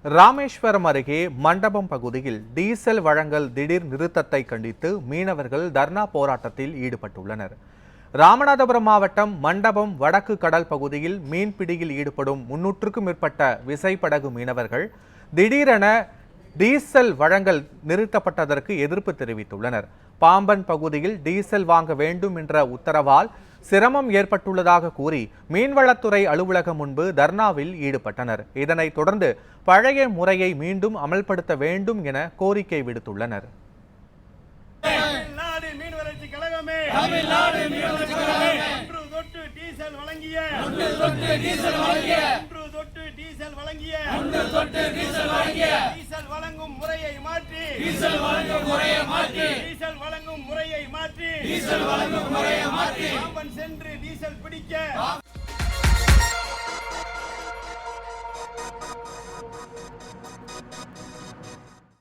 ராமேஸ்வரம் அருகே மண்டபம் பகுதியில் டீசல் வழங்கல் திடீர் நிறுத்தத்தை கண்டித்து மீனவர்கள் தர்ணா போராட்டத்தில் ஈடுபட்டுள்ளனர். ராமநாதபுரம் மாவட்டம் மண்டபம் வடக்கு கடல் பகுதியில் மீன்பிடியில் ஈடுபடும் 300க்கும் மேற்பட்ட விசைப்படகு மீனவர்கள் திடீரென டீசல் வழங்கல் நிறுத்தப்பட்டதற்கு எதிர்ப்பு தெரிவித்துள்ளனர். பாம்பன் பகுதியில் டீசல் வாங்க வேண்டும் என்ற உத்தரவால் சிரமம் ஏற்பட்டுள்ளதாக கூறி மீன்வளத்துறை அலுவலகம் முன்பு தர்ணாவில் ஈடுபட்டனர். இதனைத் தொடர்ந்து பழைய முறையை மீண்டும் அமல்படுத்த வேண்டும் என கோரிக்கை விடுத்துள்ளனர். முறையை மாற்றி